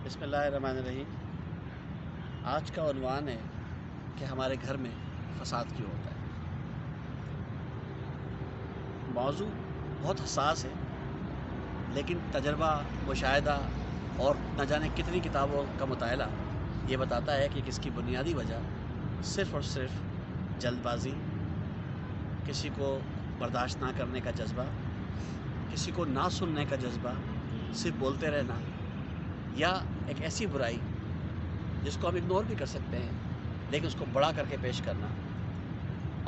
بسم اللہ الرحمن الرحیم۔ آج کا عنوان ہے کہ ہمارے گھر میں فساد کیوں ہوتا ہے۔ موضوع بہت حساس ہے، لیکن تجربہ، مشاہدہ اور نہ جانے کتنی کتابوں کا مطالعہ یہ بتاتا ہے کہ اس کی بنیادی وجہ صرف اور صرف جلد بازی، کسی کو برداشت نہ کرنے کا جذبہ، کسی کو نہ سننے کا جذبہ، صرف بولتے رہنا، یا ایک ایسی برائی جس کو ہم اگنور بھی کر سکتے ہیں لیکن اس کو بڑا کر کے پیش کرنا۔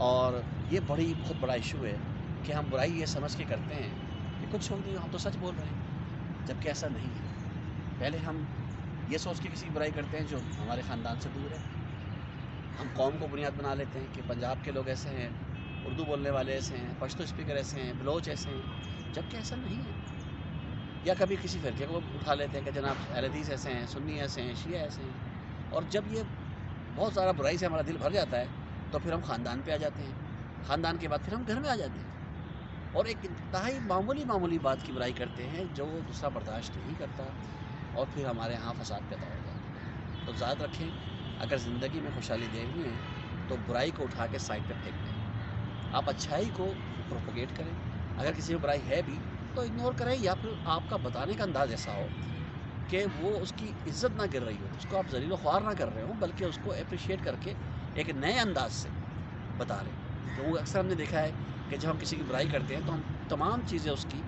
اور یہ بہت بڑا ایشو ہے کہ ہم برائی یہ سمجھ کے کرتے ہیں کہ کچھ ہو نہیں، ہم تو سچ بول رہے ہیں، جبکہ ایسا نہیں ہے۔ پہلے ہم یہ سوچ کے کسی برائی کرتے ہیں جو ہمارے خاندان سے دور ہے۔ ہم قوم کو بنیاد بنا لیتے ہیں کہ پنجاب کے لوگ ایسے ہیں، اردو بولنے والے ایسے ہیں، پشتو اسپیکر ایسے ہیں، بلوچ ایسے ہیں، جبکہ ایسا نہیں ہے۔ یا کبھی کسی فرقے کو اٹھا لیتے ہیں کہ جناب اہل حدیث ایسے ہیں، سنی ایسے ہیں، شیعہ ایسے ہیں، اور جب یہ بہت سارا برائی سے ہمارا دل بھر جاتا ہے تو پھر ہم خاندان پہ آ جاتے ہیں، خاندان کے بعد پھر ہم گھر میں آ جاتے ہیں اور ایک انتہائی معمولی بات کی برائی کرتے ہیں جو وہ دوسرا برداشت نہیں کرتا، اور پھر ہمارے یہاں فساد پیدا ہو جاتا ہے۔ تو ذات رکھیں، اگر زندگی میں خوشحالی دیکھنی ہے تو برائی کو اٹھا کے سائڈ پہ پھینک دیں، آپ اچھائی کو پروپیگیٹ کریں۔ اگر کسی میں برائی ہے بھی تو اگنور کریں، یا پھر آپ کا بتانے کا انداز ایسا ہو کہ وہ اس کی عزت نہ گر رہی ہو، اس کو آپ ذلیل و خوار نہ کر رہے ہوں، بلکہ اس کو اپریشیٹ کر کے ایک نئے انداز سے بتا رہے ہیں۔ تو وہ اکثر ہم نے دیکھا ہے کہ جب ہم کسی کی برائی کرتے ہیں تو ہم تمام چیزیں اس کی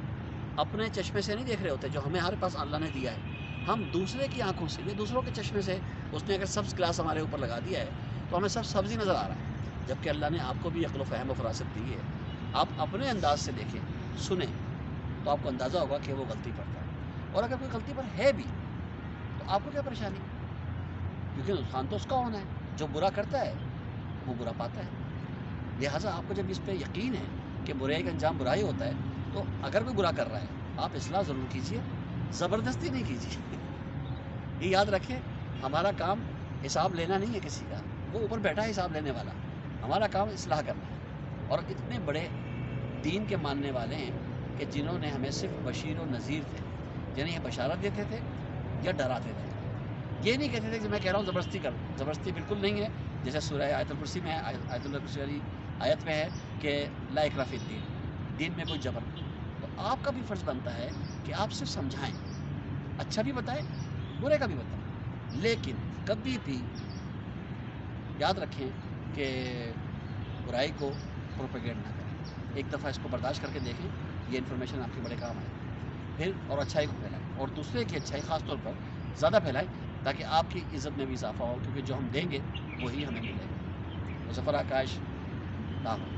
اپنے چشمے سے نہیں دیکھ رہے ہوتے جو ہمیں ہمارے پاس اللہ نے دیا ہے، ہم دوسرے کی آنکھوں سے یا دوسروں کے چشمے سے، اس نے اگر سبز گلاس ہمارے اوپر لگا دیا ہے تو ہمیں سب سبزی نظر آ رہا ہے، جبکہ اللہ نے آپ کو بھی عقل و فہم و فراست دی ہے۔ آپ اپنے انداز سے دیکھیں، سنیں، تو آپ کو اندازہ ہوگا کہ وہ غلطی کرتا ہے، اور اگر کوئی غلطی پر ہے بھی تو آپ کو کیا پریشانی، کیونکہ نقصان تو اس کا ہونا ہے، جو برا کرتا ہے وہ برا پاتا ہے۔ لہٰذا آپ کو جب اس پہ یقین ہے کہ برائی کا انجام برائی ہوتا ہے تو اگر کوئی برا کر رہا ہے آپ اصلاح ضرور کیجئے، زبردستی نہیں کیجیے۔ یہ یاد رکھیں، ہمارا کام حساب لینا نہیں ہے کسی کا، وہ اوپر بیٹھا ہے حساب لینے والا، ہمارا کام اصلاح کرنا ہے۔ اور اتنے بڑے دین کے ماننے والے ہیں کہ جنہوں نے ہمیں صرف بشیر و نذیر تھے، یعنی یہ بشارت دیتے تھے یا ڈراتے تھے، یہ نہیں کہتے تھے کہ میں کہہ رہا ہوں زبردستی کر، زبردستی بالکل نہیں ہے۔ جیسے سورہ آیت الکرسی میں ہے، آیت الکرسی والی آیت میں ہے کہ لا اکراہ فی الدین، دین میں کوئی جبر نہیں۔ تو آپ کا بھی فرض بنتا ہے کہ آپ صرف سمجھائیں، اچھا بھی بتائیں، برے کا بھی بتائیں، لیکن کبھی بھی یاد رکھیں کہ برائی کو پروپیگیٹ نہ کریں۔ ایک دفعہ اس کو برداشت کر کے دیکھیں، یہ انفارمیشن آپ کے بڑے کام آئے پھر، اور اچھائی کو پھیلائیں، اور دوسرے کی اچھائی خاص طور پر زیادہ پھیلائیں تاکہ آپ کی عزت میں بھی اضافہ ہو، کیونکہ جو ہم دیں گے وہی ہمیں ملے گا۔ مظفر آکاش، لاہور۔